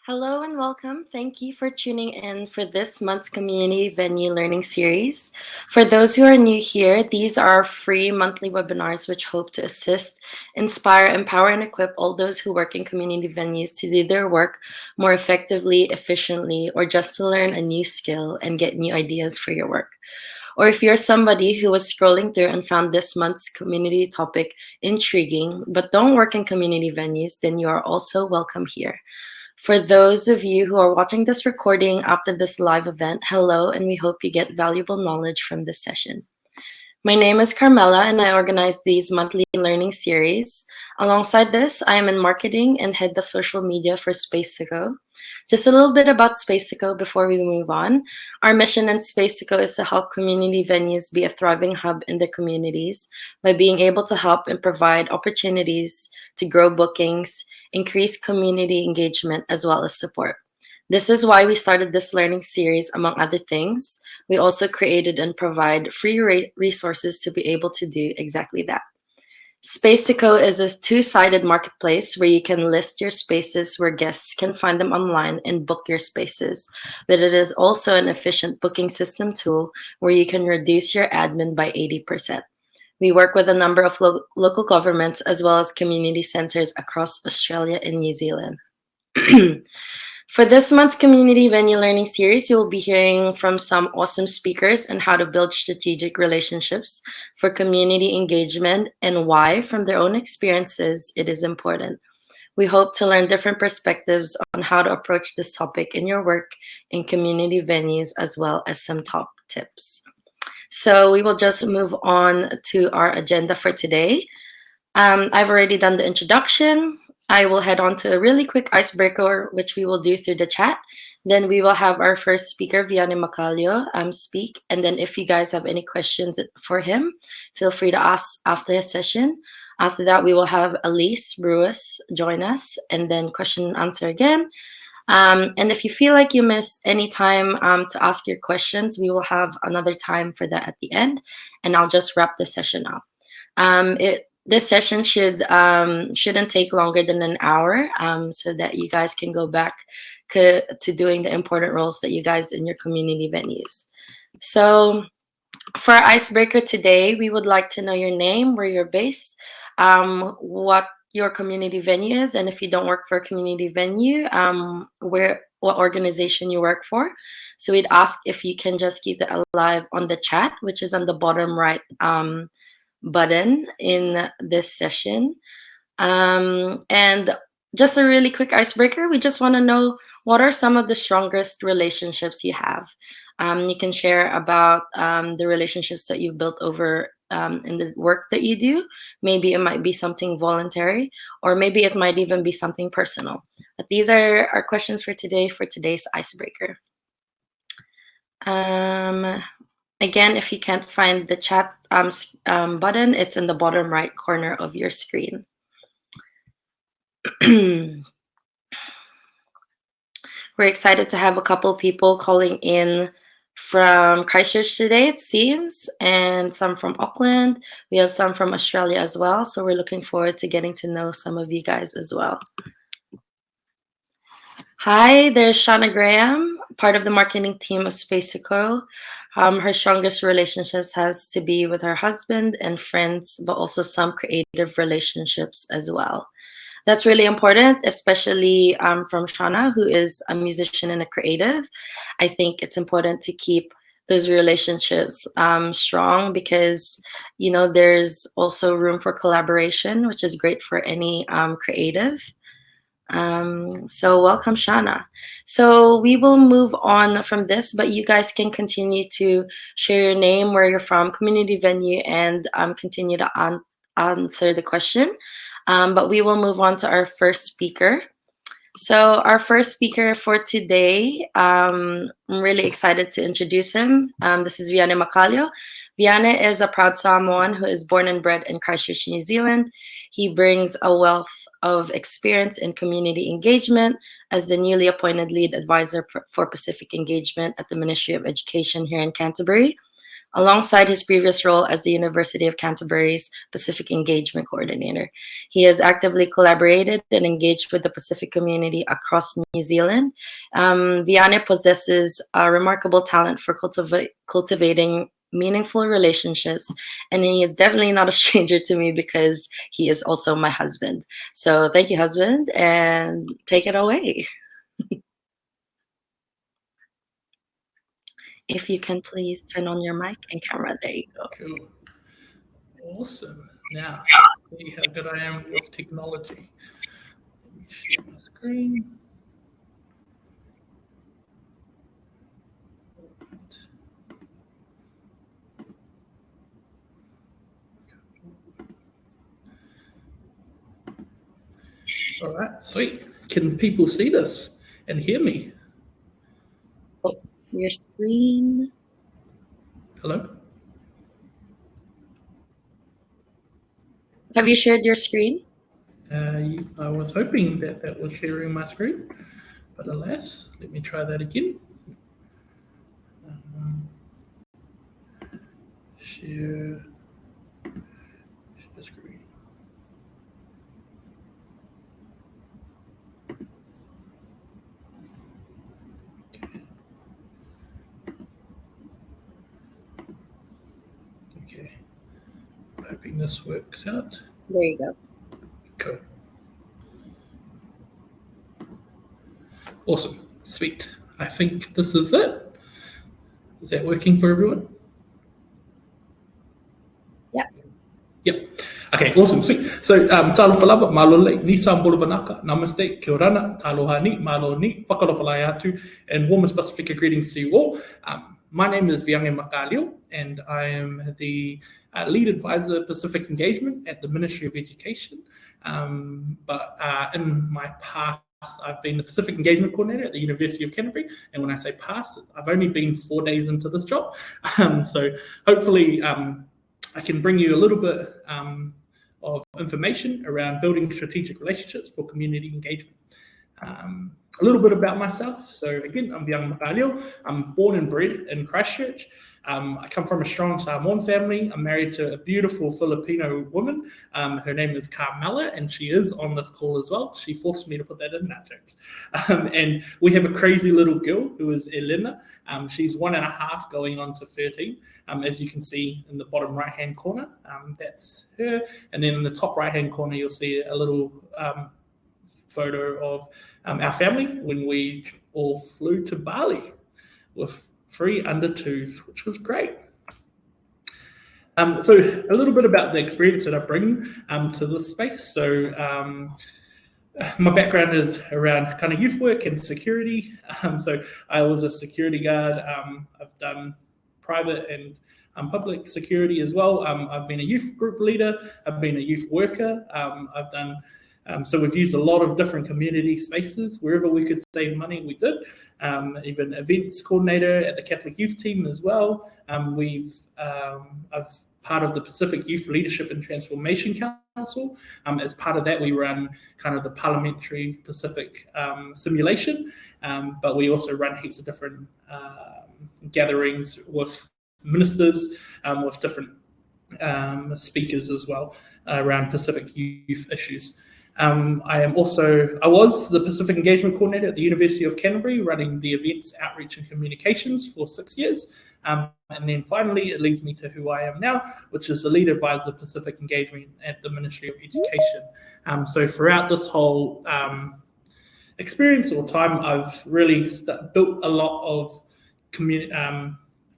Hello and welcome. Thank you for tuning in for this month's Community Venue Learning Series. For those who are new here, these are our free monthly webinars which hope to assist, inspire, empower, and equip all those who work in community venues to do their work more effectively, efficiently, or just to learn a new skill and get new ideas for your work. Or if you're somebody who was scrolling through and found this month's community topic intriguing, but don't work in community venues, then you are also welcome here. For those of you who are watching this recording after this live event, hello, and we hope you get valuable knowledge from this session. My name is Carmela, and I organize these monthly learning series. Alongside this, I am in marketing and head the social media for SpacetoCo. Just a little bit about SpacetoCo before we move on. Our mission in SpacetoCo is to help community venues be a thriving hub in their communities by being able to help and provide opportunities to grow bookings, increase community engagement, as well as support. This is why we started this learning series, among other things. We also created and provide free resources to be able to do exactly that. SpacetoCo is a two-sided marketplace where you can list your spaces where guests can find them online and book your spaces. But it is also an efficient booking system tool where you can reduce your admin by 80%. We work with a number of local governments as well as community centers across Australia and New Zealand. For this month's Community Venue Learning Series, you will be hearing from some awesome speakers on how to build strategic relationships for community engagement and why, from their own experiences, it is important. We hope to learn different perspectives on how to approach this topic in your work in community venues, as well as some top tips. So we will just move on to our agenda for today. I've already done the introduction. I will head on to a really quick icebreaker, which we will do through the chat. Then we will have our first speaker, Viane Makalio, speak. And then if you guys have any questions for him, feel free to ask after his session. After that, we will have Alyce Brewis join us, and then question and answer again. And if you feel like you missed any time to ask your questions, we will have another time for that at the end, and I'll just wrap the session up. This session shouldn't take longer than an hour, so that you guys can go back to doing the important roles that you guys in your community venues. So for our icebreaker today, we would like to know your name, where you're based, what your community venue is, and if you don't work for a community venue, what organization you work for. So we'd ask if you can just keep it alive on the chat, which is on the bottom right button in this session. And just a really quick icebreaker, we just want to know what are some of the strongest relationships you have. You can share about the relationships that you've built over in the work that you do. Maybe it might be something voluntary, or maybe it might even be something personal. But these are our questions for today, for today's icebreaker. Again, if you can't find the chat button, it's in the bottom right corner of your screen. We're excited to have a couple people calling in from Christchurch today, it seems, and some from Auckland. We have some from Australia as well, so we're looking forward to getting to know some of you guys as well. Hi, there's Shauna Graham, part of the marketing team of SpacetoCo. Her strongest relationships has to be with her husband and friends, but also some creative relationships as well. That's really important, especially from Shauna, who is a musician and a creative. I think it's important to keep those relationships strong because, you know, there's also room for collaboration, which is great for any creative. So welcome, Shauna. So we will move on from this, but you guys can continue to share your name, where you're from, community venue, and continue to answer the question. But we will move on to our first speaker. So our first speaker for today, I'm really excited to introduce him. This is Viane Makalio. Viane is a proud Samoan who is born and bred in Christchurch, New Zealand. He brings a wealth of experience in community engagement as the newly appointed lead advisor for Pacific Engagement at the Ministry of Education here in Canterbury. alongside his previous role as the University of Canterbury's Pacific Engagement Coordinator. He has actively collaborated and engaged with the Pacific community across New Zealand. Viane possesses a remarkable talent for cultivating meaningful relationships, and he is definitely not a stranger to me because he is also my husband. So thank you, husband, and take it away. If you can please turn on your mic and camera. There you go. Cool. Awesome. Now, let's see how good I am with technology. Let me share my screen. All right, sweet. Can people see this and hear me? Your screen. Hello? Have you shared your screen? I was hoping that was sharing my screen, but alas, let me try that again. Share screen. Okay. I'm hoping this works out. There you go. Cool. Awesome. Sweet. I think this is it. Is that working for everyone? Yep. Yep. Okay, awesome. Sweet. So, talo whalawa, malo lei, ni sa mbolo vanaka, namaste, kia orana, taloha ni, malo ni, whakalawhalai atu, and warmest Pacifica greetings to you all. My name is Viane Makalio, and I am the lead advisor Pacific Engagement at the Ministry of Education. But in my past, I've been the Pacific Engagement Coordinator at the University of Canterbury, and when I say past, I've only been 4 days into this job. So hopefully I can bring you a little bit of information around building strategic relationships for community engagement. A little bit about myself. So again, I'm Viane Makalio. I'm born and bred in Christchurch. I come from a strong Samoan family. I'm married to a beautiful Filipino woman. Her name is Carmela, and she is on this call as well. She forced me to put that in, that jokes. And we have a crazy little girl who is Elena. She's 1.5 going on to 13. As you can see in the bottom right-hand corner, that's her. And then in the top right-hand corner, you'll see a little photo of our family when we all flew to Bali with 3 under 2s, which was great. So a little bit about the experience that I bring to this space. So my background is around kind of youth work and security. So I was a security guard. I've done private and public security as well. I've been a youth group leader. I've been a youth worker. I've done so we've used a lot of different community spaces. Wherever we could save money, we did. Even events coordinator at the Catholic Youth Team as well. I've part of the Pacific Youth Leadership and Transformation Council. As part of that, we run kind of the Parliamentary Pacific simulation, but we also run heaps of different gatherings with ministers, with different speakers as well around Pacific youth issues. I was the Pacific Engagement Coordinator at the University of Canterbury, running the events, outreach and communications for 6 years. And then finally, it leads me to who I am now, which is the lead advisor of Pacific Engagement at the Ministry of Education. So throughout this whole experience or time, I've really built a lot of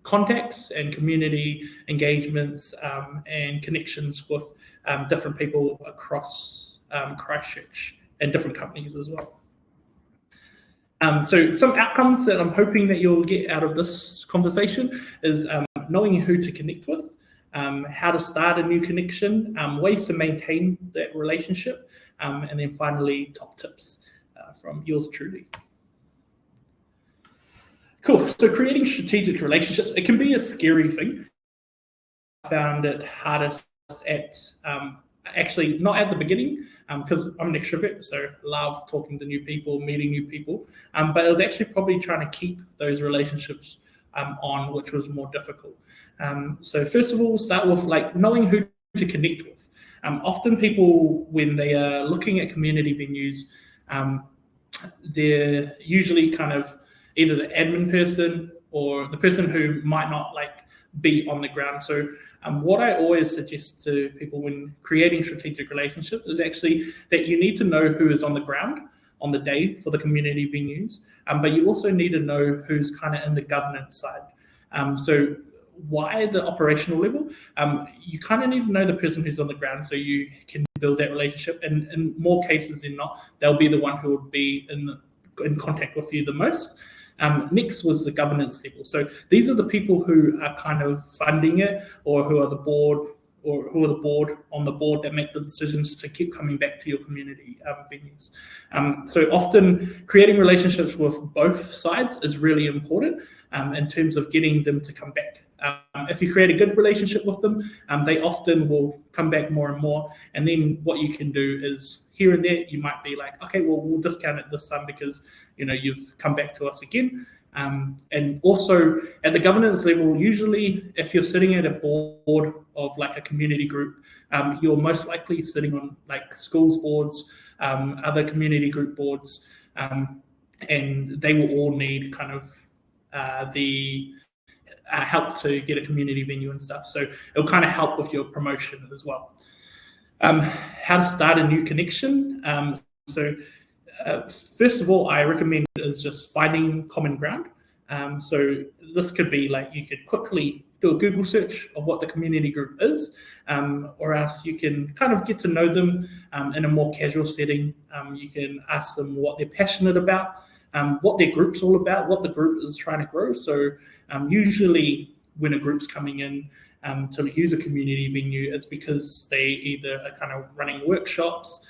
contacts and community engagements and connections with different people across Christchurch and different companies as well. So some outcomes that I'm hoping that you'll get out of this conversation is knowing who to connect with, how to start a new connection, ways to maintain that relationship, and then finally top tips from yours truly. Cool. So creating strategic relationships, it can be a scary thing. I found it hardest at actually not at the beginning, because I'm an extrovert, so love talking to new people, meeting new people. But it was actually probably trying to keep those relationships on, which was more difficult. So first of all, we'll start with like knowing who to connect with. Often people, when they are looking at community venues, they're usually kind of either the admin person or the person who might not like be on the ground. So what I always suggest to people when creating strategic relationships is actually that you need to know who is on the ground on the day for the community venues, but you also need to know who's kind of in the governance side. So why the operational level? You kind of need to know the person who's on the ground so you can build that relationship. And in more cases than not, they'll be the one who would be in contact with you the most. Next was the governance level. So these are the people who are kind of funding it, or who are the board, or who are the board on the board that make the decisions to keep coming back to your community venues. So often creating relationships with both sides is really important in terms of getting them to come back. If you create a good relationship with them, they often will come back more and more. And then what you can do is here and there, you might be like, okay, well, we'll discount it this time because you've come back to us again. And also at the governance level, usually if you're sitting at a board of like a community group, you're most likely sitting on like schools boards, other community group boards, and they will all need kind of the help to get a community venue and stuff. So it'll kind of help with your promotion as well. How to start a new connection. First of all, I recommend is just finding common ground. So this could be like you could quickly do a Google search of what the community group is, or else you can kind of get to know them in a more casual setting. You can ask them what they're passionate about, what their group's all about, what the group is trying to grow. So usually when a group's coming in to use a community venue, it's because they either are kind of running workshops,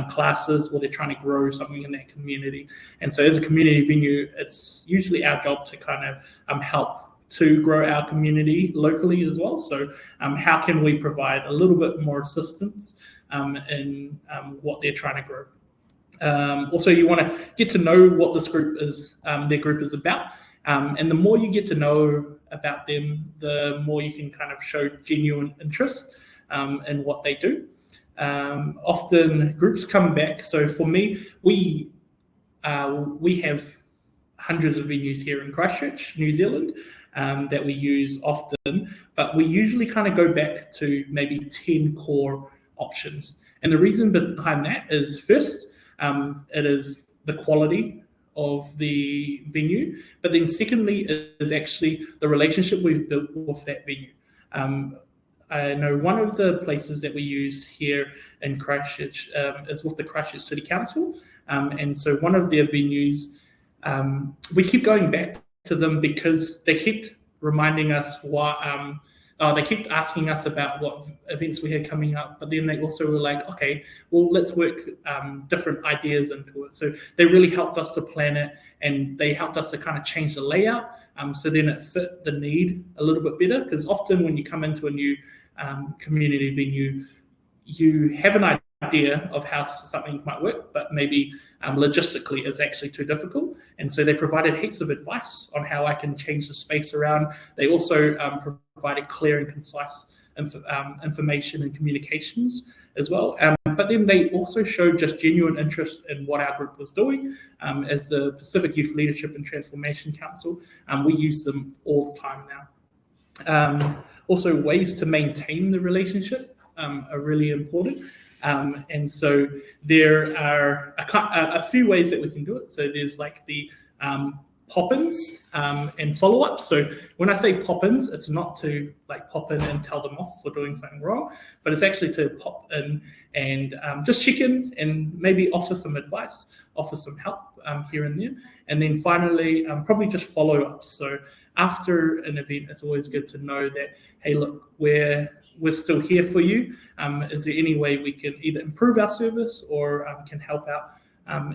classes, or they're trying to grow something in that community. And so as a community venue, it's usually our job to kind of help to grow our community locally as well. So how can we provide a little bit more assistance in what they're trying to grow? Also, you want to get to know what this group is, their group is about. And the more you get to know about them, the more you can kind of show genuine interest in what they do. Often groups come back. So for me, we have hundreds of venues here in Christchurch, New Zealand, that we use often, but we usually kind of go back to maybe 10 core options. And the reason behind that is first, it is the quality of the venue, but then secondly is actually the relationship we've built with that venue. I know one of the places that we use here in Christchurch is with the Christchurch City Council, and so one of their venues, we keep going back to them because they keep reminding us they kept asking us about what events we had coming up, but then they also were like, okay, well, let's work different ideas into it. So they really helped us to plan it, and they helped us to kind of change the layout. So then it fit the need a little bit better, because often when you come into a new community venue, you have an idea of how something might work, but maybe logistically it's actually too difficult. And so they provided heaps of advice on how I can change the space around. They also provided clear and concise information and communications as well. But then they also showed just genuine interest in what our group was doing. As the Pacific Youth Leadership and Transformation Council, we use them all the time now. Also, ways to maintain the relationship are really important. And so there are a few ways that we can do it. So there's like the pop-ins and follow-ups. So when I say pop-ins, it's not to like pop in and tell them off for doing something wrong, but it's actually to pop in and just check in and maybe offer some advice, offer some help here and there. And then finally, probably just follow-ups. So after an event, it's always good to know that, hey, look, we're still here for you. Is there any way we can either improve our service or can help out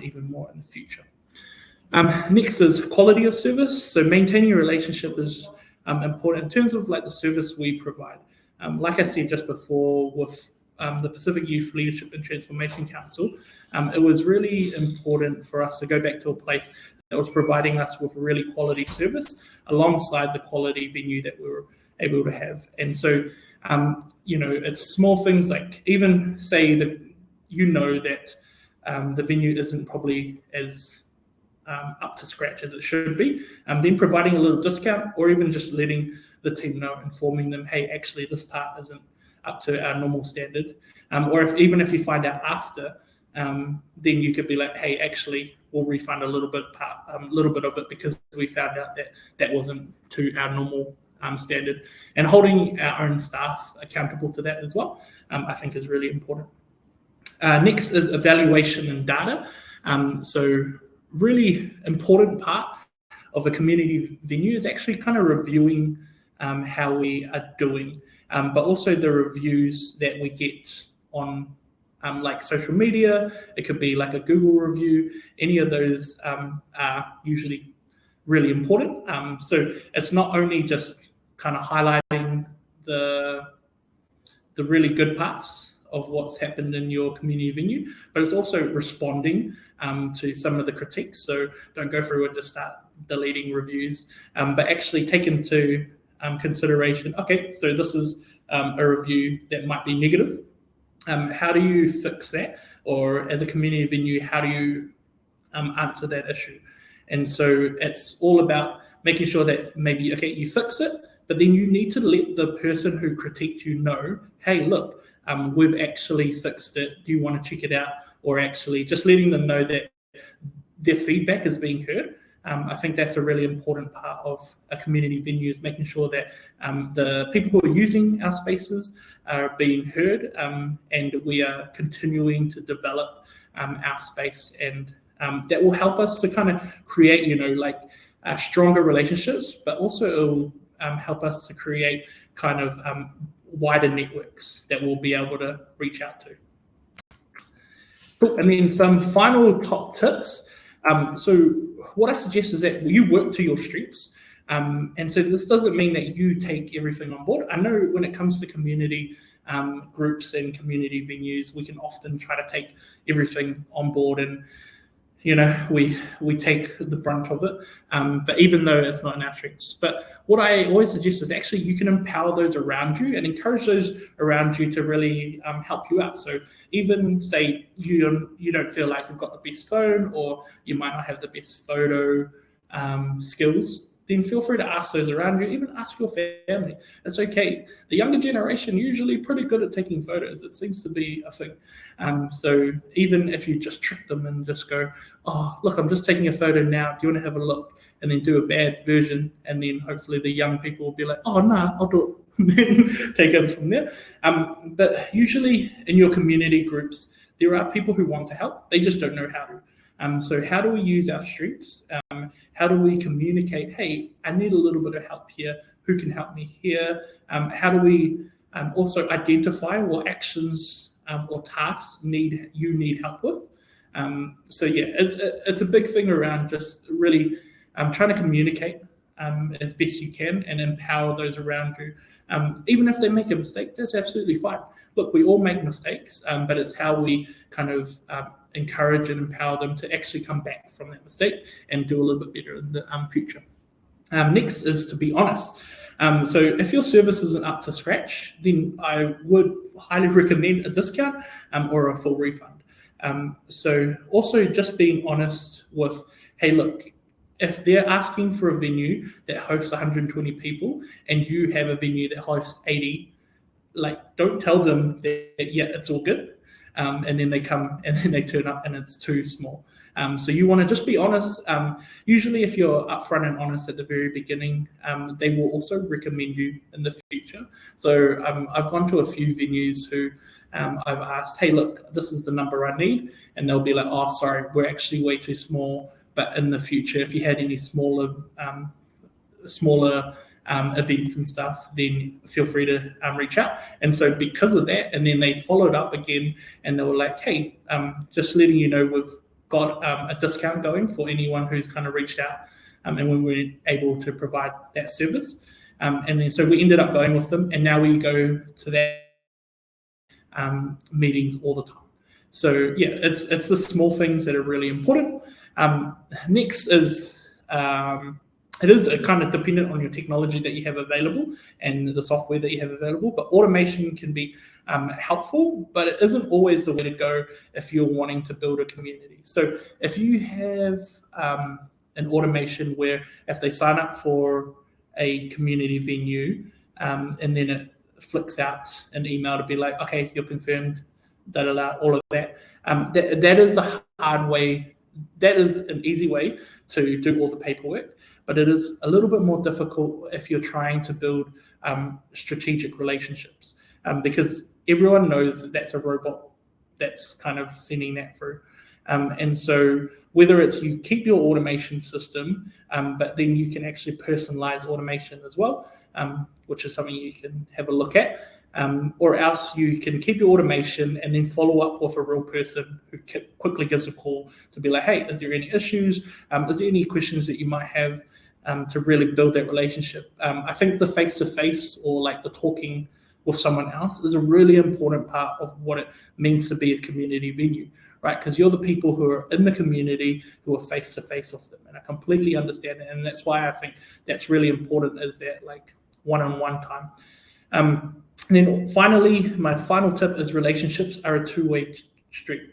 even more in the future? Next is quality of service. So maintaining a relationship is important in terms of like the service we provide. Like I said just before with the Pacific Youth Leadership and Transformation Council, it was really important for us to go back to a place that was providing us with really quality service alongside the quality venue that we were able to have. And so, it's small things like even say that that the venue isn't probably as up to scratch as it should be, then providing a little discount or even just letting the team know, informing them, hey, actually this part isn't up to our normal standard. Or even if you find out after, then you could be like, hey, actually we'll refund a little bit of it because we found out that wasn't to our normal standard. And holding our own staff accountable to that as well, I think is really important. Next is evaluation and data. So really important part of a community venue is actually kind of reviewing how we are doing, but also the reviews that we get on like social media. It could be like a Google review. Any of those are usually really important. So it's not only just kind of highlighting the really good parts of what's happened in your community venue, but it's also responding to some of the critiques. So don't go through and just start deleting reviews, but actually take into consideration, okay, so this is a review that might be negative. How do you fix that? Or as a community venue, how do you answer that issue? And so it's all about making sure that maybe, okay, you fix it, but then you need to let the person who critiqued you know, hey, look, we've actually fixed it. Do you want to check it out? Or actually just letting them know that their feedback is being heard. I think that's a really important part of a community venue, is making sure that the people who are using our spaces are being heard, and we are continuing to develop our space, and that will help us to kind of create, stronger relationships, but also it will help us to create kind of wider networks that we'll be able to reach out to. Cool. And then some final top tips. So what I suggest is that you work to your strengths. And so this doesn't mean that you take everything on board. I know when it comes to community groups and community venues, we can often try to take everything on board, and we take the brunt of it, but even though it's not in our strengths. But what I always suggest is actually you can empower those around you and encourage those around you to really help you out. So even say you don't feel like you've got the best phone, or you might not have the best photo skills, then feel free to ask those around you, even ask your family. It's okay. The younger generation usually pretty good at taking photos. It seems to be a thing. So even if you just trick them and just go, oh, look, I'm just taking a photo now. Do you want to have a look? And then do a bad version. And then hopefully the young people will be like, oh, no, I'll do it. And then take it from there. But usually in your community groups, there are people who want to help. They just don't know how to. So how do we use our strengths? How do we communicate, hey, I need a little bit of help here. Who can help me here? How do we also identify what actions or tasks you need help with? So yeah, it's a big thing around just really trying to communicate as best you can and empower those around you. Even if they make a mistake, that's absolutely fine. Look, we all make mistakes, but it's how we kind of encourage and empower them to actually come back from that mistake and do a little bit better in the future. Next is to be honest. So if your service isn't up to scratch, then I would highly recommend a discount or a full refund. So also just being honest with, hey, look, if they're asking for a venue that hosts 120 people and you have a venue that hosts 80, don't tell them that, yeah, it's all good. And then they come and then they turn up and it's too small. So you want to just be honest. Usually if you're upfront and honest at the very beginning, they will also recommend you in the future. So I've gone to a few venues who I've asked, hey, look, this is the number I need. And they'll be like, oh, sorry, we're actually way too small. But in the future, if you had any smaller events and stuff, then feel free to reach out. And so because of that, and then they followed up again and they were like, hey, just letting you know, we've got a discount going for anyone who's kind of reached out, and we were able to provide that service. And then so we ended up going with them, and now we go to that meetings all the time. So yeah, it's the small things that are really important. Next is it is kind of dependent on your technology that you have available and the software that you have available, but automation can be helpful, but it isn't always the way to go if you're wanting to build a community. So if you have an automation where if they sign up for a community venue and then it flicks out an email to be like, okay, you're confirmed, all of that. That is a hard way. That is an easy way to do all the paperwork, but it is a little bit more difficult if you're trying to build strategic relationships, because everyone knows that that's a robot that's kind of sending that through. And so whether it's you keep your automation system, but then you can actually personalize automation as well, which is something you can have a look at. Or else you can keep your automation and then follow up with a real person who quickly gives a call to be like, hey, is there any issues? Is there any questions that you might have to really build that relationship? I think the face-to-face or like the talking with someone else is a really important part of what it means to be a community venue, right? Because you're the people who are in the community who are face-to-face with them. And I completely understand that. And that's why I think that's really important, is that like one-on-one time. And then finally, my final tip is relationships are a two-way street.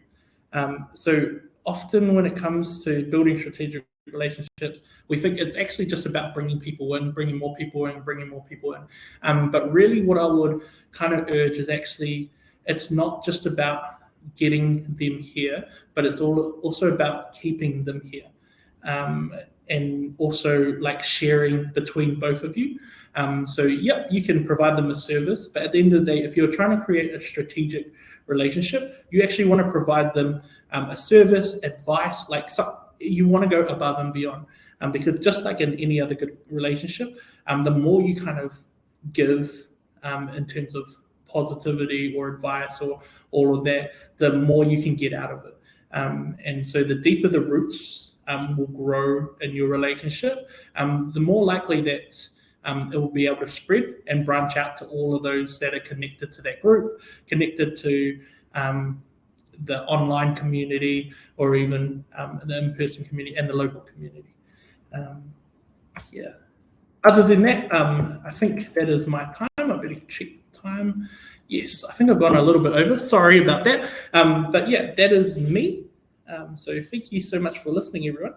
So often when it comes to building strategic relationships, we think it's actually just about bringing people in, bringing more people in, bringing more people in. But really what I would kind of urge is actually, it's not just about getting them here, but it's also about keeping them here. And also like sharing between both of you. So yep, you can provide them a service, but at the end of the day, if you're trying to create a strategic relationship, you actually want to provide them a service, advice, you want to go above and beyond. Because just like in any other good relationship, the more you kind of give in terms of positivity or advice or all of that, the more you can get out of it. And so the deeper the roots will grow in your relationship, the more likely that it will be able to spread and branch out to all of those that are connected to that group, connected to the online community, or even the in-person community and the local community. Yeah. Other than that, I think that is my time. I better check the time. Yes, I think I've gone a little bit over. Sorry about that. But yeah, that is me. So thank you so much for listening, everyone.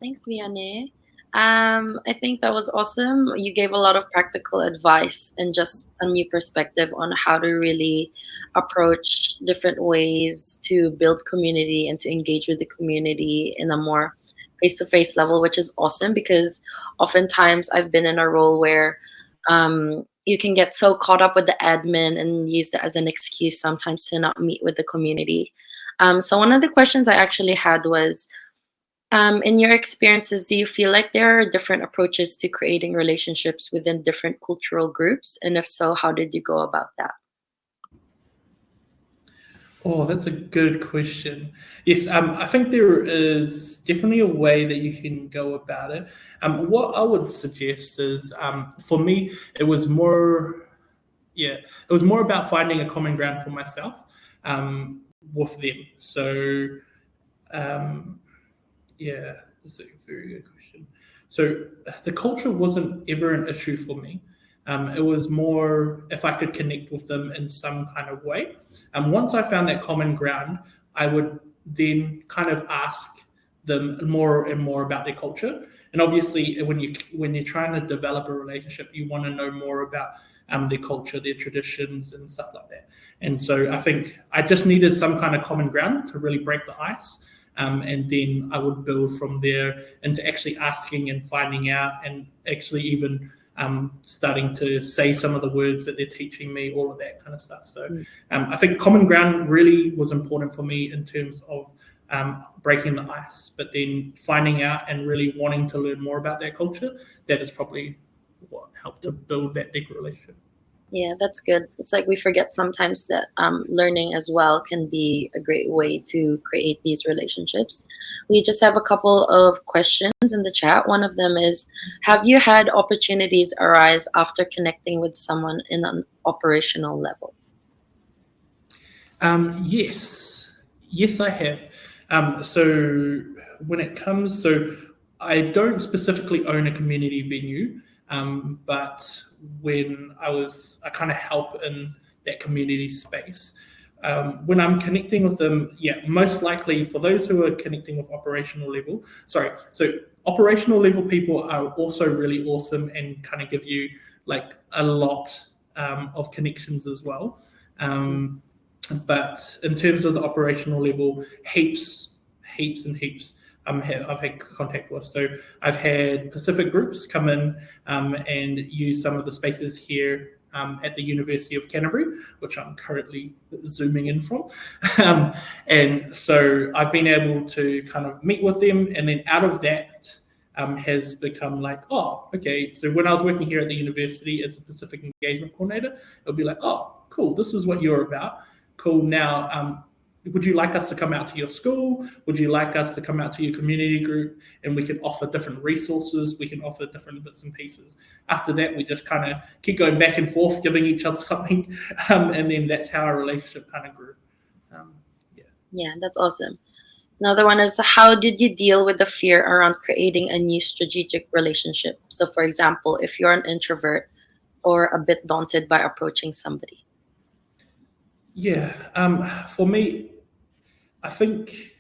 Thanks, Viane. I think that was awesome. You gave a lot of practical advice and just a new perspective on how to really approach different ways to build community and to engage with the community in a more face-to-face level, which is awesome, because oftentimes I've been in a role where you can get so caught up with the admin and use that as an excuse sometimes to not meet with the community. So one of the questions I actually had was, in your experiences, do you feel like there are different approaches to creating relationships within different cultural groups? And if so, how did you go about that? Oh, that's a good question. Yes, I think there is definitely a way that you can go about it. What I would suggest is, for me, it was more about finding a common ground for myself with them. So, yeah, that's a very good question. So the culture wasn't ever an issue for me. It was more if I could connect with them in some kind of way. Once I found that common ground, I would then kind of ask them more and more about their culture. And obviously, when you're trying to develop a relationship, you want to know more about their culture, their traditions, and stuff like that. And so I think I just needed some kind of common ground to really break the ice. And then I would build from there into actually asking and finding out, and actually even starting to say some of the words that they're teaching me, all of that kind of stuff. So I think common ground really was important for me in terms of breaking the ice, but then finding out and really wanting to learn more about their culture, that is probably what helped to build that deeper relationship. Yeah, that's good. It's like we forget sometimes that learning as well can be a great way to create these relationships. We just have a couple of questions in the chat. One of them is, have you had opportunities arise after connecting with someone in an operational level? Yes, I have. So when it comes, so I don't specifically own a community venue, but when I kind of help in that community space. When I'm connecting with them, yeah, most likely for those who are connecting with operational level, so operational level people are also really awesome and kind of give you like a lot of connections as well. But in terms of the operational level, heaps and heaps I've had contact with. So I've had Pacific groups come in and use some of the spaces here at the University of Canterbury, which I'm currently zooming in from. And so I've been able to kind of meet with them, and then out of that has become like, oh, okay. So when I was working here at the university as a Pacific engagement coordinator, it'll be like, oh, cool, this is what you're about. Cool. Now, would you like us to come out to your school? Would you like us to come out to your community group? And we can offer different resources. We can offer different bits and pieces. After that, we just kind of keep going back and forth, giving each other something. And then that's how our relationship kind of grew. Yeah, that's awesome. Another one is, how did you deal with the fear around creating a new strategic relationship? So, for example, if you're an introvert or a bit daunted by approaching somebody. Yeah, for me, I think,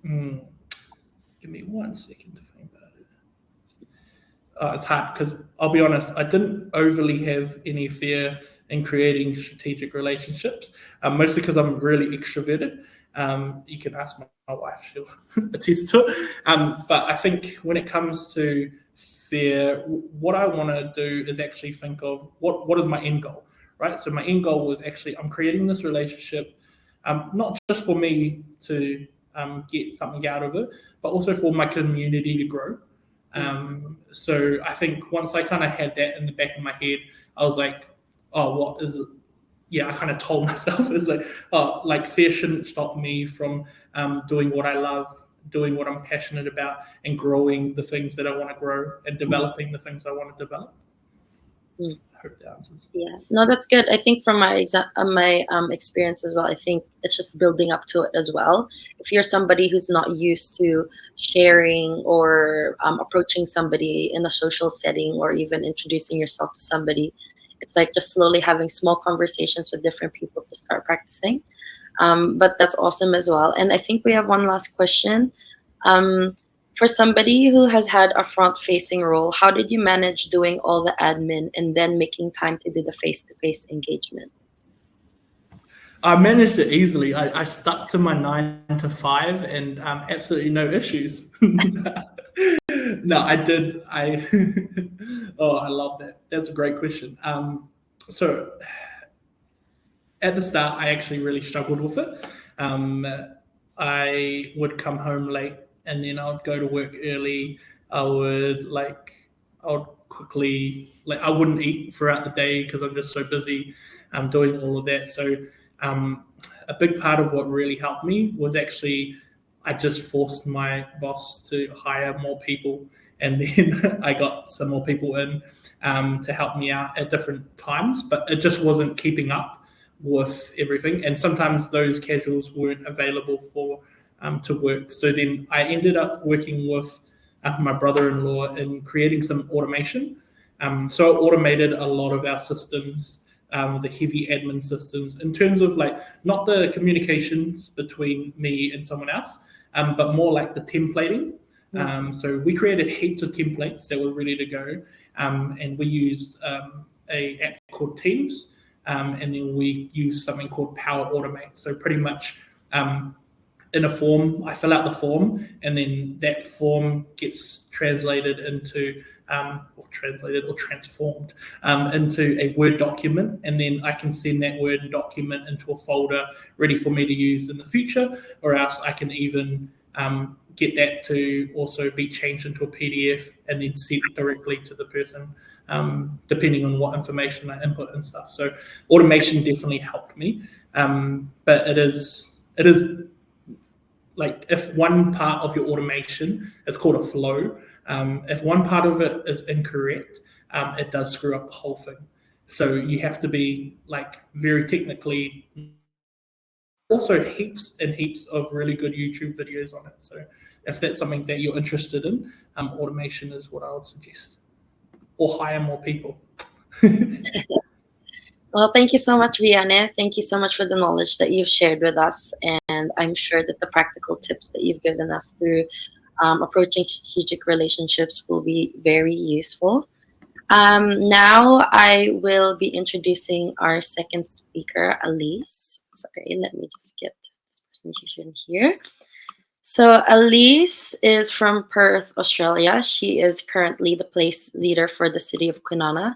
give me 1 second to think about it. It's hard because I'll be honest, I didn't overly have any fear in creating strategic relationships, mostly because I'm really extroverted. You can ask my wife, she'll attest to it. But I think when it comes to fear, what I want to do is actually think of what is my end goal, right? So my end goal was actually I'm creating this relationship, not just for me to get something out of it, but also for my community to grow. So I think once I kind of had that in the back of my head, I was like, oh, what is it? Yeah, I kind of told myself it's like, oh, like fear shouldn't stop me from doing what I love, doing what I'm passionate about, and growing the things that I want to grow and developing the things I want to develop. I hope that answers. Yeah, no, that's good. I think from my experience as well, I think it's just building up to it as well. If you're somebody who's not used to sharing or approaching somebody in a social setting or even introducing yourself to somebody, it's like just slowly having small conversations with different people to start practicing. But that's awesome as well. And I think we have one last question. For somebody who has had a front-facing role, how did you manage doing all the admin and then making time to do the face-to-face engagement? I managed it easily. I stuck to my 9 to 5 and absolutely no issues. No, I did. Oh, I love that. That's a great question. So at the start, I actually really struggled with it. I would come home late and then I would go to work early. I would quickly, like, I wouldn't eat throughout the day because I'm just so busy doing all of that. So a big part of what really helped me was actually I just forced my boss to hire more people, and then I got some more people in to help me out at different times, but it just wasn't keeping up with everything. And sometimes those casuals weren't available for to work. So then I ended up working with my brother-in-law in creating some automation. So I automated a lot of our systems, the heavy admin systems, in terms of like not the communications between me and someone else, but more like the templating. So we created heaps of templates that were ready to go, and we used a app called Teams, and then we use something called Power Automate. So pretty much in a form, I fill out the form, and then that form gets translated into or transformed into a Word document, and then I can send that Word document into a folder ready for me to use in the future, or else I can even get that to also be changed into a PDF and then sent directly to the person, depending on what information I input and stuff. So automation definitely helped me, but it is like if one part of your automation, it's called a flow. If one part of it is incorrect, it does screw up the whole thing. So you have to be like very technically also heaps and heaps of really good YouTube videos on it. So if that's something that you're interested in, automation is what I would suggest. Or hire more people. Well, thank you so much, Viane. Thank you so much for the knowledge that you've shared with us. And I'm sure that the practical tips that you've given us through approaching strategic relationships will be very useful. Now I will be introducing our second speaker, Alyce. Sorry, let me just get this presentation here. So Alyce is from Perth, Australia. She is currently the place leader for the City of Kwinana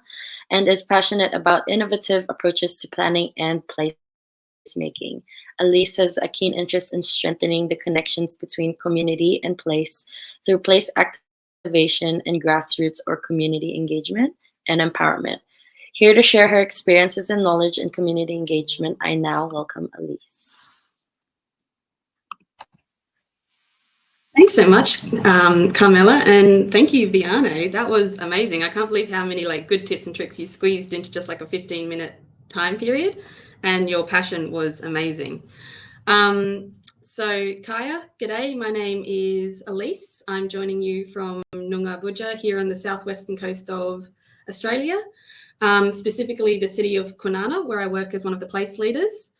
and is passionate about innovative approaches to planning and placemaking. Alyce has a keen interest in strengthening the connections between community and place through place activation and grassroots or community engagement and empowerment. Here to share her experiences and knowledge in community engagement, I now welcome Alyce. Thanks so much, Carmela, and thank you, Viane. That was amazing. I can't believe how many good tips and tricks you squeezed into just like a 15-minute time period, and your passion was amazing. So Kaya, g'day, my name is Alyce. I'm joining you from Noongar Budja here on the southwestern coast of Australia, specifically the city of Kwinana, where I work as one of the place leaders.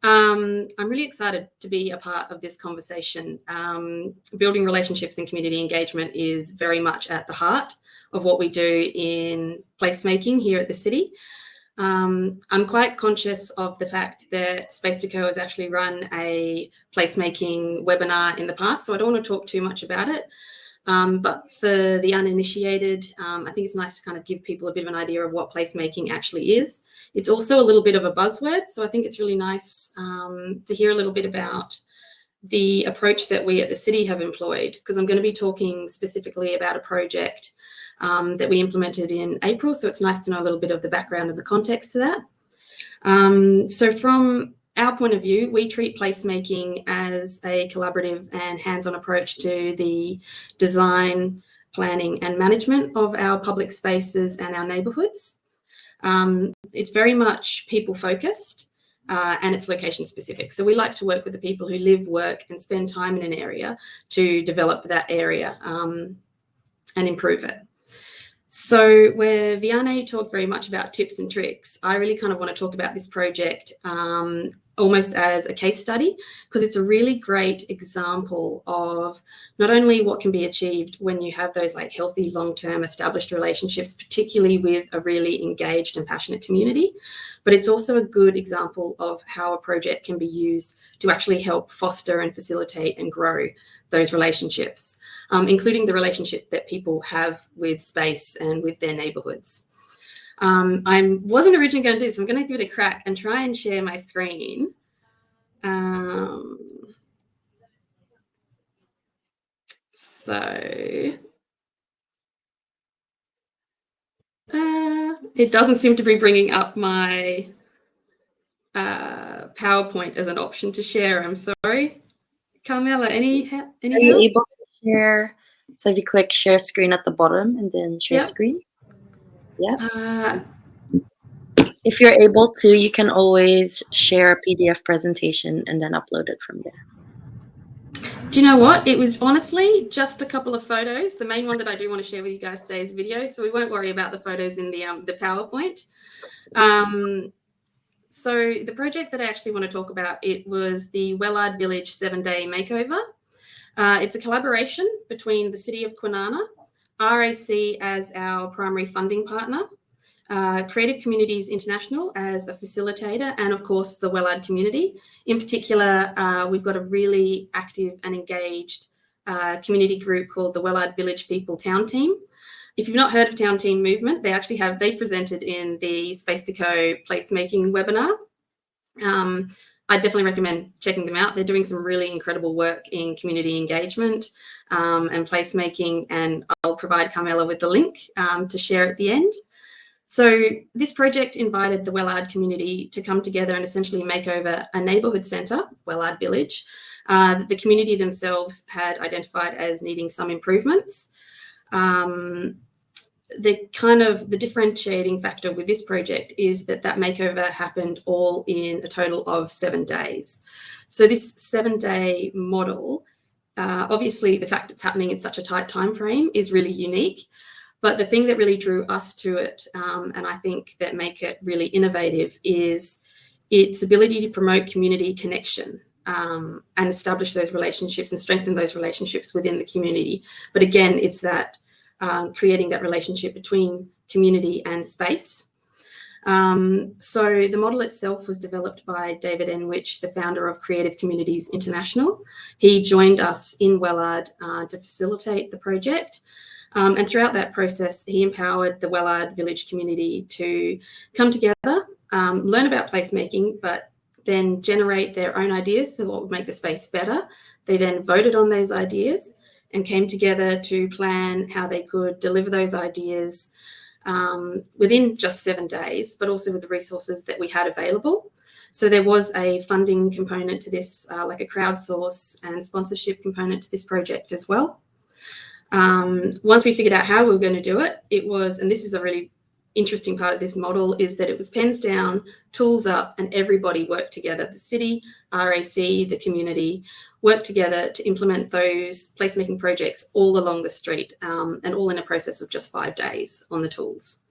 I'm really excited to be a part of this conversation. Building relationships and community engagement is very much at the heart of what we do in placemaking here at the city. I'm quite conscious of the fact that SpacetoCo has actually run a placemaking webinar in the past, so I don't want to talk too much about it. But for the uninitiated, I think it's nice to kind of give people a bit of an idea of what placemaking actually is. It's also a little bit of a buzzword, so I think it's really nice to hear a little bit about the approach that we at the city have employed, because I'm going to be talking specifically about a project that we implemented in April, so it's nice to know a little bit of the background and the context to that. So from our point of view, we treat placemaking as a collaborative and hands-on approach to the design, planning and management of our public spaces and our neighbourhoods. It's very much people-focused and it's location-specific. So we like to work with the people who live, work and spend time in an area to develop that area and improve it. So where Viane talked very much about tips and tricks, I really kind of want to talk about this project almost as a case study, because it's a really great example of not only what can be achieved when you have those healthy, long-term established relationships, particularly with a really engaged and passionate community, but it's also a good example of how a project can be used to actually help foster and facilitate and grow those relationships, including the relationship that people have with space and with their neighbourhoods. I wasn't originally going to do this, so I'm going to give it a crack and try and share my screen. It doesn't seem to be bringing up my PowerPoint as an option to share. I'm sorry. Carmela, any help? Are you able to share? So if you click share screen at the bottom and then share screen. Yeah. If you're able to, you can always share a PDF presentation and then upload it from there. Do you know what? It was honestly just a couple of photos. The main one that I do want to share with you guys today is video, so we won't worry about the photos in the PowerPoint. So the project that I actually want to talk about, it was the Wellard Village 7-day makeover. It's a collaboration between the City of Kwinana, RAC as our primary funding partner, Creative Communities International as a facilitator, and of course the Wellard community. In particular, we've got a really active and engaged community group called the Wellard Village People Town Team. If you've not heard of Town Team Movement, they presented in the SpacetoCo placemaking webinar. I definitely recommend checking them out. They're doing some really incredible work in community engagement and placemaking, and I'll provide Carmela with the link to share at the end. So this project invited the Wellard community to come together and essentially make over a neighbourhood centre, Wellard Village, that the community themselves had identified as needing some improvements. The differentiating factor with this project is that makeover happened all in a total of 7 days. So this 7-day model, obviously the fact it's happening in such a tight time frame is really unique. But the thing that really drew us to it, and I think that make it really innovative, is its ability to promote community connection and establish those relationships and strengthen those relationships within the community. But again, it's that creating that relationship between community and space. So the model itself was developed by David Enwich, the founder of Creative Communities International. He joined us in Wellard to facilitate the project. And throughout that process, he empowered the Wellard village community to come together, learn about placemaking, but then generate their own ideas for what would make the space better. They then voted on those ideas and came together to plan how they could deliver those ideas within just 7 days, but also with the resources that we had available. So there was a funding component to this, like a crowdsource and sponsorship component to this project as well. Once we figured out how we were going to do it, it was, and this is a really interesting part of this model, is that it was pens down, tools up, and everybody worked together. The city, RAC, the community worked together to implement those placemaking projects all along the street, and all in a process of just 5 days on the tools.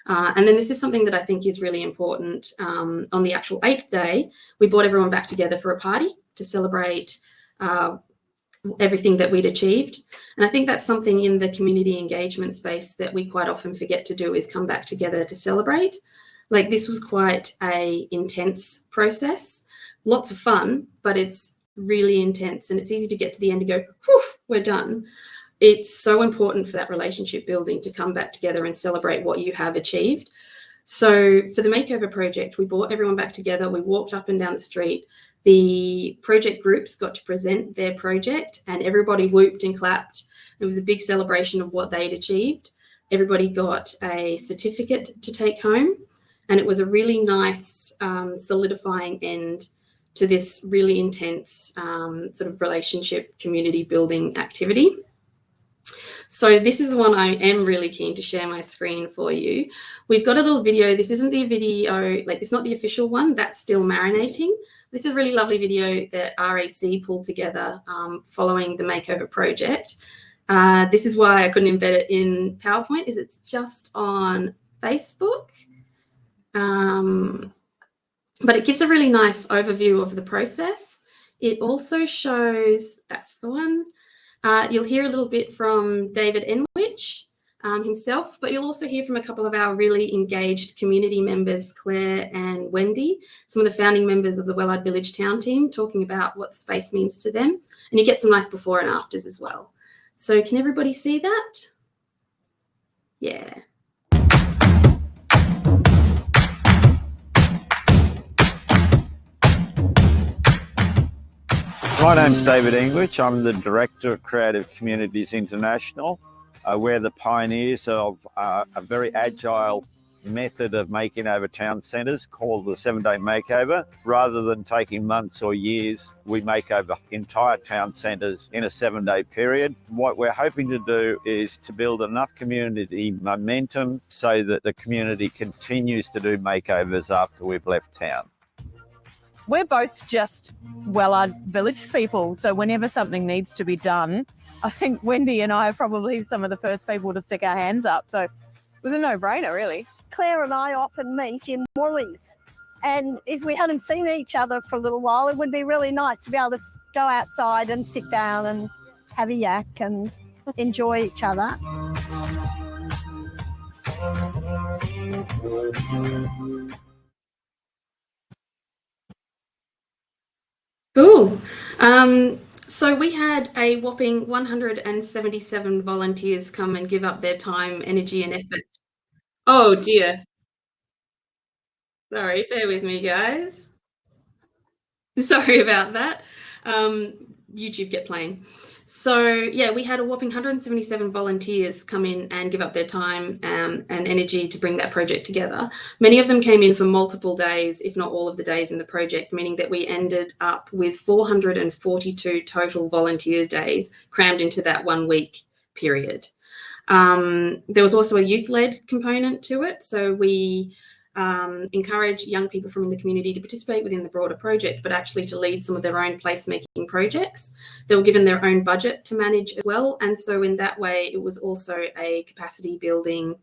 And then this is something that I think is really important. On the actual 8th day, we brought everyone back together for a party to celebrate everything that we'd achieved. And I think that's something in the community engagement space that we quite often forget to do, is come back together to celebrate. Like, this was quite a intense process, lots of fun, but it's really intense, and it's easy to get to the end and go, whew, we're done. It's so important for that relationship building to come back together and celebrate what you have achieved. So for the makeover project, we brought everyone back together. We walked up and down the street. The project groups got to present their project, and everybody whooped and clapped. It was a big celebration of what they'd achieved. Everybody got a certificate to take home, and it was a really nice solidifying end to this really intense sort of relationship community building activity. So this is the one I am really keen to share my screen for you. We've got a little video. This isn't the video, like, it's not the official one. That's still marinating. This is a really lovely video that RAC pulled together following the makeover project. This is why I couldn't embed it in PowerPoint, is it's just on Facebook. But it gives a really nice overview of the process. It also shows, that's the one. You'll hear a little bit from David Enwich himself, but you'll also hear from a couple of our really engaged community members, Claire and Wendy, some of the founding members of the Wellard Village Town team, talking about what the space means to them. And you get some nice before and afters as well. So can everybody see that? Yeah. My name's David Enwich. I'm the Director of Creative Communities International. We're the pioneers of a very agile method of making over town centres called the 7-day makeover. Rather than taking months or years, we make over entire town centres in a 7-day period. What we're hoping to do is to build enough community momentum so that the community continues to do makeovers after we've left town. We're both just Wellard village people, so whenever something needs to be done, I think Wendy and I are probably some of the first people to stick our hands up, so it was a no-brainer, really. Claire and I often meet in Woolies, and if we hadn't seen each other for a little while, it would be really nice to be able to go outside and sit down and have a yak and enjoy each other. Cool. So we had a whopping 177 volunteers come and give up their time, energy, and effort. Oh dear. Sorry, bear with me, guys. Sorry about that. YouTube kept playing. So yeah, we had a whopping 177 volunteers come in and give up their time and energy to bring that project together. Many of them came in for multiple days, if not all of the days in the project, meaning that we ended up with 442 total volunteers days crammed into that 1 week period. There was also a youth-led component to it. So we encourage young people from the community to participate within the broader project, but actually to lead some of their own placemaking projects. They were given their own budget to manage as well. And so in that way, it was also a capacity building,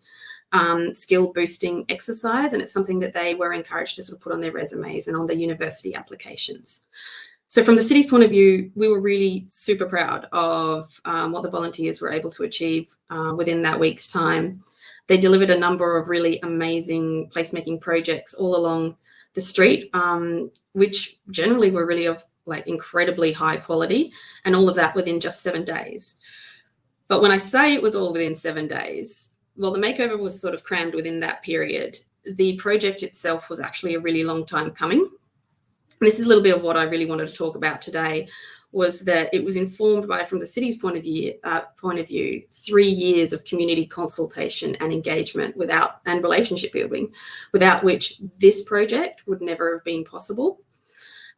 skill boosting exercise. And it's something that they were encouraged to sort of put on their resumes and on their university applications. So from the city's point of view, we were really super proud of what the volunteers were able to achieve within that week's time. They delivered a number of really amazing placemaking projects all along the street, which generally were really of like incredibly high quality, and all of that within just 7 days. But when I say it was all within 7 days, well, the makeover was sort of crammed within that period. The project itself was actually a really long time coming. This is a little bit of what I really wanted to talk about today, was that it was informed by, from the city's point of view, 3 years of community consultation and engagement and relationship building, without which this project would never have been possible.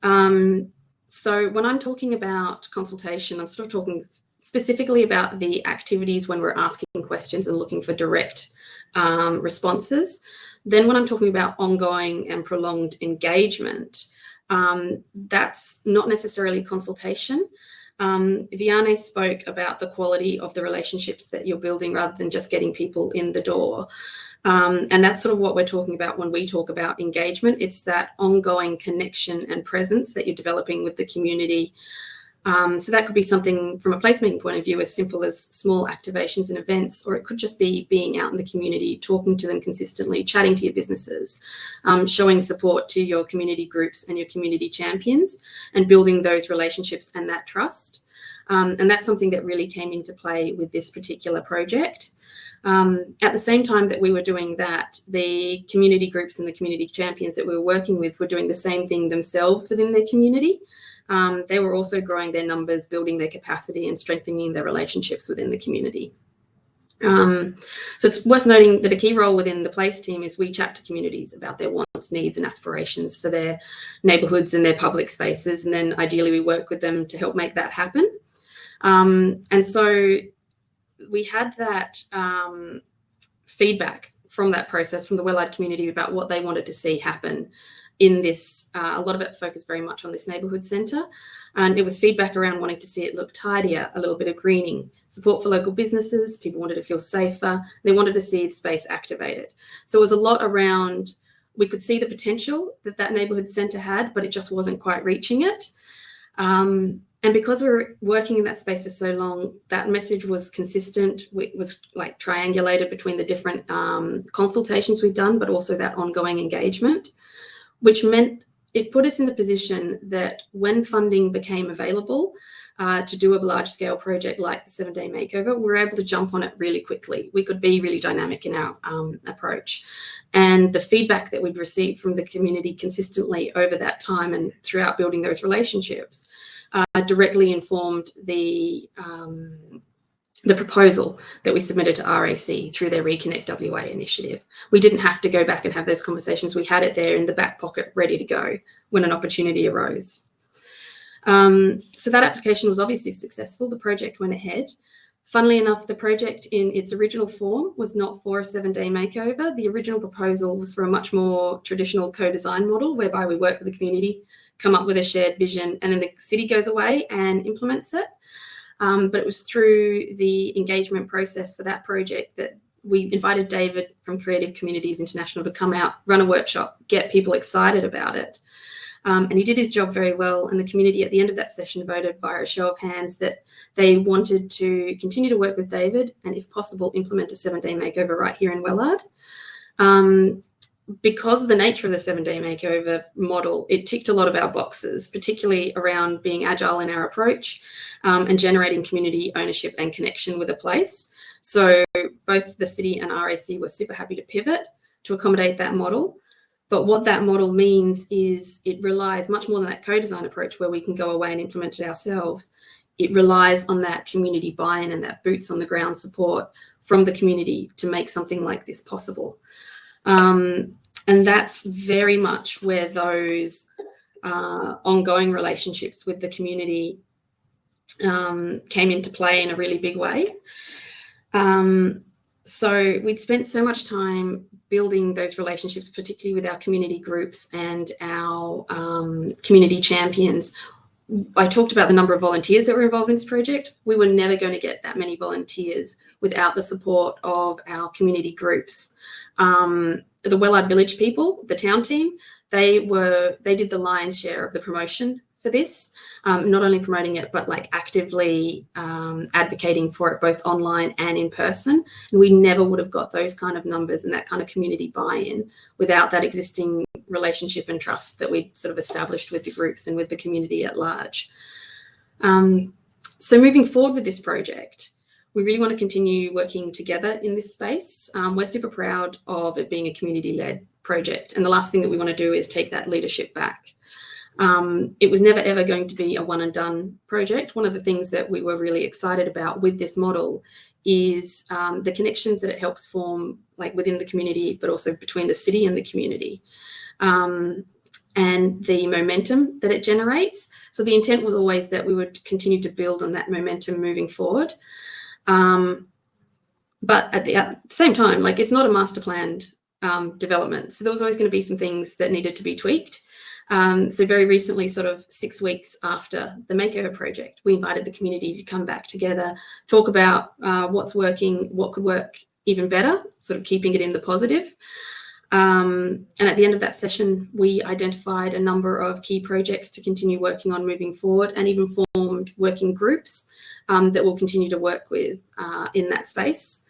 So when I'm talking about consultation, I'm sort of talking specifically about the activities when we're asking questions and looking for direct responses. Then when I'm talking about ongoing and prolonged engagement, that's not necessarily consultation. Viane spoke about the quality of the relationships that you're building rather than just getting people in the door. And that's sort of what we're talking about when we talk about engagement. It's that ongoing connection and presence that you're developing with the community. So that could be something from a placemaking point of view as simple as small activations and events, or it could just be being out in the community, talking to them consistently, chatting to your businesses, showing support to your community groups and your community champions, and building those relationships and that trust. And that's something that really came into play with this particular project. At the same time that we were doing that, the community groups and the community champions that we were working with were doing the same thing themselves within their community. They were also growing their numbers, building their capacity and strengthening their relationships within the community. So it's worth noting that a key role within the Place team is we chat to communities about their wants, needs and aspirations for their neighbourhoods and their public spaces. And then ideally we work with them to help make that happen. And so we had that feedback from that process from the Wellard community about what they wanted to see happen in this. A lot of it focused very much on this neighbourhood centre, and it was feedback around wanting to see it look tidier, a little bit of greening, support for local businesses, people wanted to feel safer, they wanted to see the space activated. So it was a lot around, we could see the potential that that neighbourhood centre had, but it just wasn't quite reaching it. And because we were working in that space for so long, that message was consistent. It was like triangulated between the different consultations we'd done, but also that ongoing engagement, which meant it put us in the position that when funding became available to do a large-scale project like the 7-day makeover, we were able to jump on it really quickly. We could be really dynamic in our approach. And the feedback that we'd received from the community consistently over that time and throughout building those relationships directly informed the proposal that we submitted to RAC through their Reconnect WA initiative. We didn't have to go back and have those conversations. We had it there in the back pocket, ready to go when an opportunity arose. So that application was obviously successful. The project went ahead. Funnily enough, the project in its original form was not for a 7-day makeover. The original proposal was for a much more traditional co-design model, whereby we work with the community, come up with a shared vision, and then the city goes away and implements it. But it was through the engagement process for that project that we invited David from Creative Communities International to come out, run a workshop, get people excited about it. And he did his job very well. And the community at the end of that session voted via a show of hands that they wanted to continue to work with David and, if possible, implement a 7-day makeover right here in Wellard. Because of the nature of the 7-day makeover model, it ticked a lot of our boxes, particularly around being agile in our approach and generating community ownership and connection with a place. So both the city and RAC were super happy to pivot to accommodate that model. But what that model means is it relies much more than that co-design approach where we can go away and implement it ourselves. It relies on that community buy-in and that boots on the ground support from the community to make something like this possible. And that's very much where those ongoing relationships with the community came into play in a really big way. So we'd spent so much time building those relationships, particularly with our community groups and our community champions. I talked about the number of volunteers that were involved in this project. We were never going to get that many volunteers without the support of our community groups. The Wellard Village people, the town team, they did the lion's share of the promotion for this, not only promoting it, but like actively advocating for it both online and in person. And we never would have got those kind of numbers and that kind of community buy-in without that existing relationship and trust that we sort of established with the groups and with the community at large. So moving forward with this project, we really want to continue working together in this space. We're super proud of it being a community-led project. And the last thing that we want to do is take that leadership back. It was never ever going to be a one and done project. One of the things that we were really excited about with this model is the connections that it helps form, like within the community, but also between the city and the community, and the momentum that it generates. So the intent was always that we would continue to build on that momentum moving forward. But at the same time, like, it's not a master planned development. So there was always going to be some things that needed to be tweaked. So very recently, sort of 6 weeks after the makeover project, we invited the community to come back together, talk about what's working, what could work even better, sort of keeping it in the positive. And at the end of that session, we identified a number of key projects to continue working on moving forward, and even formed working groups that we'll continue to work with in that space.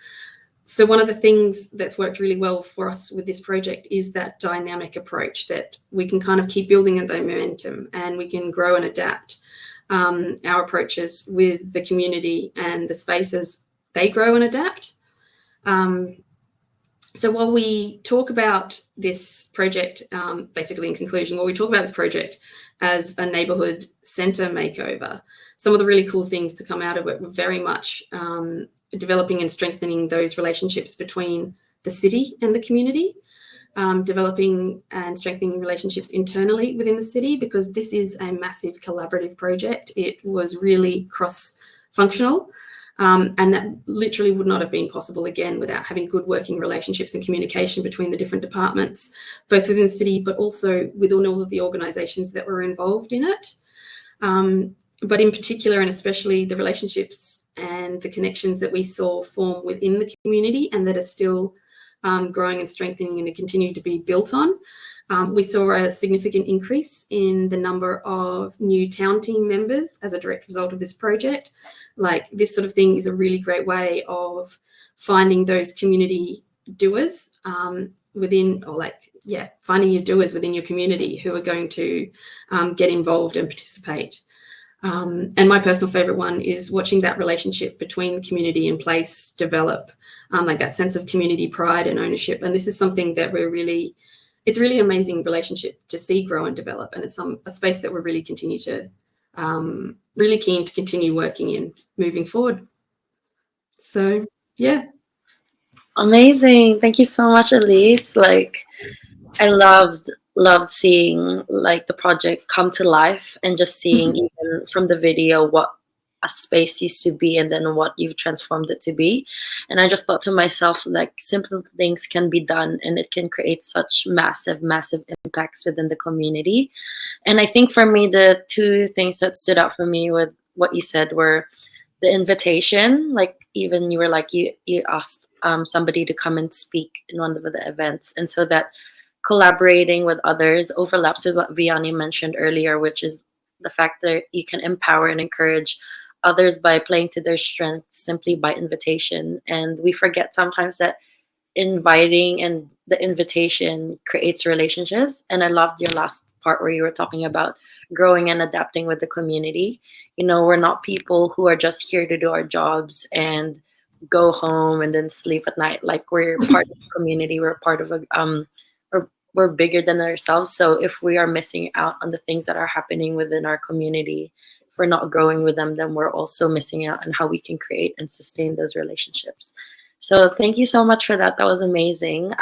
So one of the things that's worked really well for us with this project is that dynamic approach, that we can kind of keep building at the momentum and we can grow and adapt our approaches with the community and the spaces they grow and adapt. So while we talk about this project, basically in conclusion, while we talk about this project as a neighbourhood centre makeover, some of the really cool things to come out of it were very much developing and strengthening those relationships between the city and the community, developing and strengthening relationships internally within the city, because this is a massive collaborative project. It was really cross-functional. And that literally would not have been possible, again, without having good working relationships and communication between the different departments, both within the city, but also with all of the organisations that were involved in it. But in particular, and especially, the relationships and the connections that we saw form within the community and that are still growing and strengthening and continue to be built on. We saw a significant increase in the number of new town team members as a direct result of this project. Like, this sort of thing is a really great way of finding those community doers within, or like, yeah, finding your doers within your community who are going to get involved and participate. And my personal favourite one is watching that relationship between the community and place develop, like that sense of community pride and ownership. And this is something that it's really amazing relationship to see grow and develop. And it's a space that we're really really keen to continue working in moving forward. So, yeah. Amazing. Thank you so much, Alyce. Like, I loved seeing like the project come to life, and just seeing even from the video what a space used to be and then what you've transformed it to be. And I just thought to myself, like, simple things can be done and it can create such massive impacts within the community. And I think for me, the two things that stood out for me with what you said were the invitation. Like, even you were like, you asked somebody to come and speak in one of the events, and so that collaborating with others overlaps with what Viane mentioned earlier, which is the fact that you can empower and encourage others by playing to their strengths simply by invitation. And we forget sometimes that inviting and the invitation creates relationships. And I loved your last part where you were talking about growing and adapting with the community. You know, we're not people who are just here to do our jobs and go home and then sleep at night. Like, we're part of the community. We're part of we're bigger than ourselves. So if we are missing out on the things that are happening within our community, if we're not growing with them, then we're also missing out on how we can create and sustain those relationships. So thank you so much for that. That was amazing.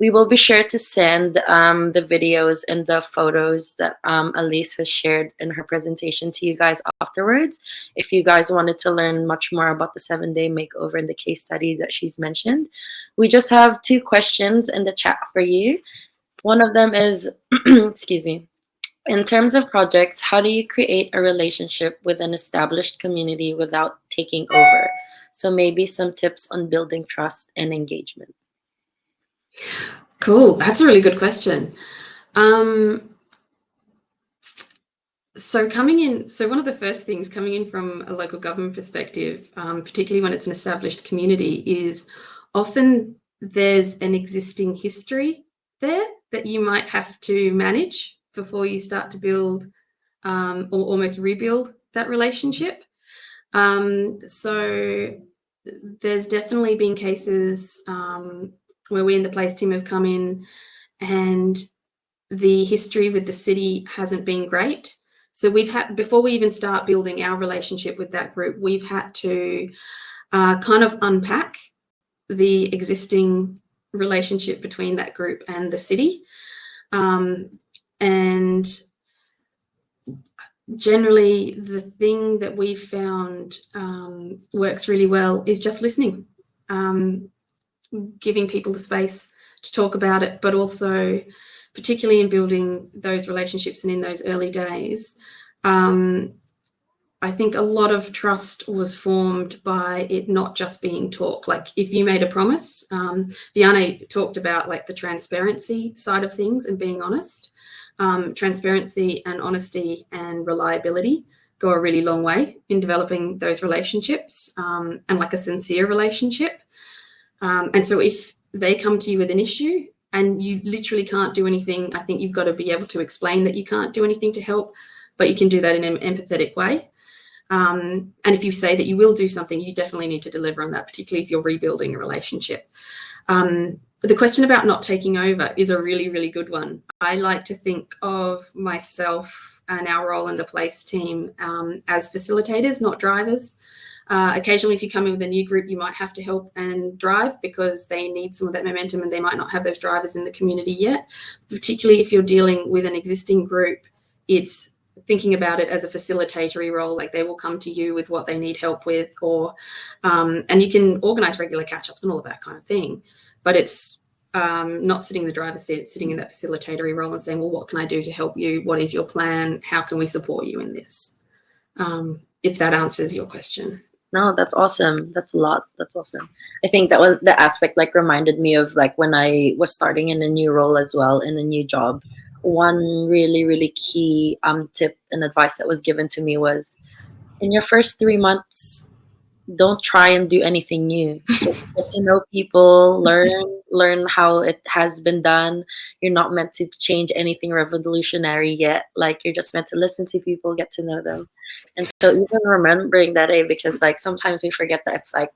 We will be sure to send the videos and the photos that Alyce has shared in her presentation to you guys afterwards. If you guys wanted to learn much more about the 7-day makeover and the case study that she's mentioned, we just have 2 questions in the chat for you. One of them is, excuse me, in terms of projects, how do you create a relationship with an established community without taking over? So maybe some tips on building trust and engagement. Cool. That's a really good question. So one of the first things coming in from a local government perspective, particularly when it's an established community, is often there's an existing history there that you might have to manage before you start to build or almost rebuild that relationship. So there's definitely been cases where we in the place team have come in and the history with the city hasn't been great. So we've had, before we even start building our relationship with that group, we've had to kind of unpack the existing relationship between that group and the city. And generally, the thing that we've found works really well is just listening, giving people the space to talk about it, but also, particularly in building those relationships and in those early days, I think a lot of trust was formed by it not just being talk. Like if you made a promise, Viane talked about like the transparency side of things and being honest. Transparency and honesty and reliability go a really long way in developing those relationships and like a sincere relationship. And so if they come to you with an issue and you literally can't do anything, I think you've got to be able to explain that you can't do anything to help, but you can do that in an empathetic way. And if you say that you will do something, you definitely need to deliver on that, particularly if you're rebuilding a relationship. The question about not taking over is a really, really good one. I like to think of myself and our role in the place team as facilitators, not drivers. Occasionally, if you come in with a new group, you might have to help and drive because they need some of that momentum and they might not have those drivers in the community yet. Particularly if you're dealing with an existing group, it's thinking about it as a facilitatory role, like they will come to you with what they need help with, or and you can organize regular catch-ups and all of that kind of thing, but it's not sitting in the driver's seat, it's sitting in that facilitatory role and saying, well, what can I do to help you? What is your plan? How can we support you in this? If that answers your question. No, that's awesome. That's a lot. That's awesome. I think that was the aspect like reminded me of like when I was starting in a new role as well, in a new job. One really, really key tip and advice that was given to me was in your first 3 months, don't try and do anything new. Just get to know people, learn how it has been done. You're not meant to change anything revolutionary yet. Like you're just meant to listen to people, get to know them. And so even remembering that, because like sometimes we forget that it's like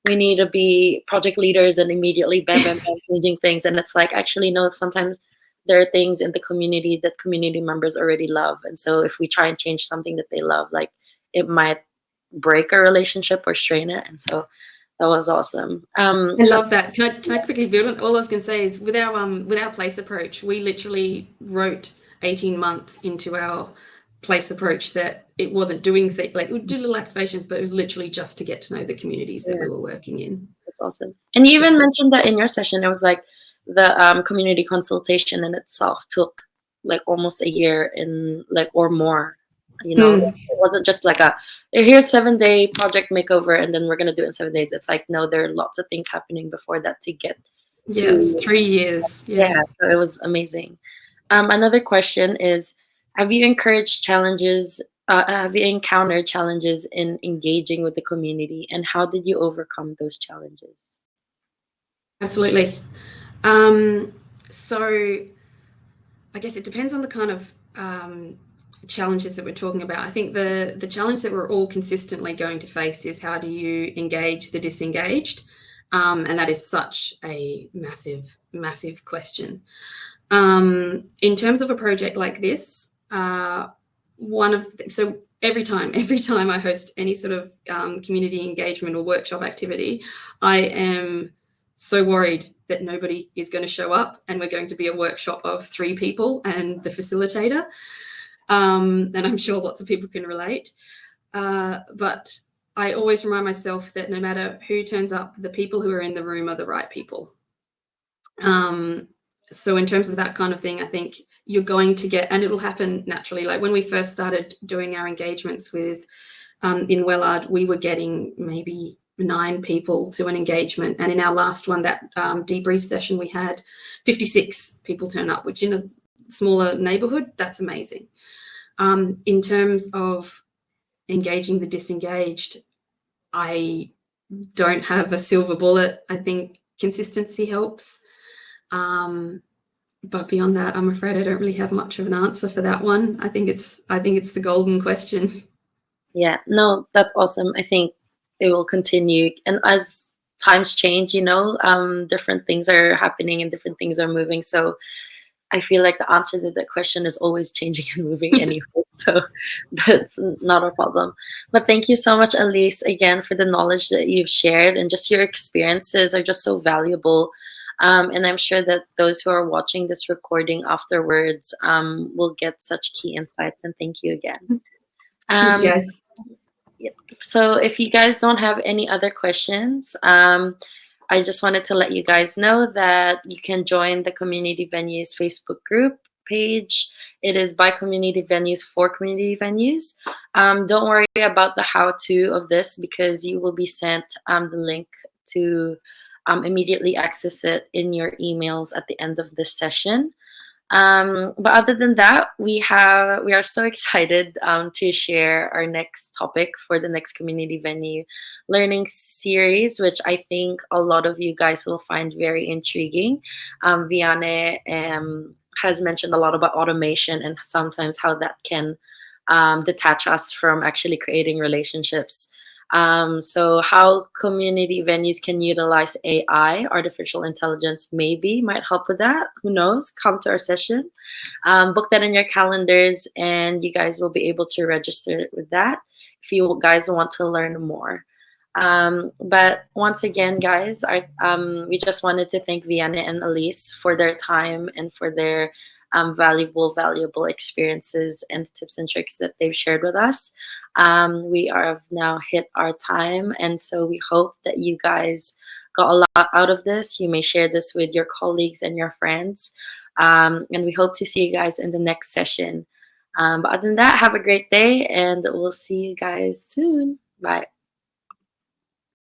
we need to be project leaders and immediately bam, bam, bam, changing things. And it's like, actually, no, sometimes there are things in the community that community members already love. And so if we try and change something that they love, like it might break a relationship or strain it. And so that was awesome. I love that. Can I quickly build on? All I was going to say is with our place approach, we literally wrote 18 months into our place approach that it wasn't doing things like we do little activations, but it was literally just to get to know the communities that we were working in. That's awesome. And you even mentioned that in your session, it was like the community consultation in itself took like almost a year in like or more. It wasn't just like here's 7-day project makeover and then we're gonna do it in 7 days. It's like no, there are lots of things happening before that to get to. It's 3 years. Yeah, so it was amazing. Another question is, have you encountered challenges in engaging with the community, and how did you overcome those challenges? Absolutely. So I guess it depends on the kind of challenges that we're talking about. I think the challenge that we're all consistently going to face is how do you engage the disengaged? And that is such a massive, massive question. In terms of a project like this, so every time I host any sort of community engagement or workshop activity, I am so worried that nobody is going to show up, and we're going to be a workshop of 3 people and the facilitator. And I'm sure lots of people can relate. But I always remind myself that no matter who turns up, the people who are in the room are the right people. So in terms of that kind of thing, I think you're going to get, and it'll happen naturally. Like when we first started doing our engagements with in Wellard, we were getting maybe 9 people to an engagement. And in our last one, that debrief session, we had 56 people turn up, which in a smaller neighborhood, that's amazing. In terms of engaging the disengaged, I don't have a silver bullet. I think consistency helps. But beyond that, I'm afraid I don't really have much of an answer for that one. I think it's the golden question. Yeah, no, that's awesome. I think it will continue. And as times change, different things are happening and different things are moving. So I feel like the answer to that question is always changing and moving anyway. So that's not a problem. But thank you so much, Alyce, again, for the knowledge that you've shared, and just your experiences are just so valuable. And I'm sure that those who are watching this recording afterwards will get such key insights. And thank you again. Yes. So if you guys don't have any other questions, I just wanted to let you guys know that you can join the Community Venues Facebook group page. It is by community venues for community venues. Don't worry about the how-to of this, because you will be sent the link to immediately access it in your emails at the end of this session. But other than that, we are so excited to share our next topic for the next community venue learning series, which I think a lot of you guys will find very intriguing. Viane has mentioned a lot about automation and sometimes how that can detach us from actually creating relationships. So how community venues can utilize AI, artificial intelligence, maybe might help with that. Who knows? Come to our session. Book that in your calendars, and you guys will be able to register with that if you guys want to learn more. But once again, guys, we just wanted to thank Viane and Alyce for their time and for their valuable experiences and tips and tricks that they've shared with us. We have now hit our time, and so we hope that you guys got a lot out of this. You may share this with your colleagues and your friends, and we hope to see you guys in the next session. But other than that, have a great day, and we'll see you guys soon. Bye.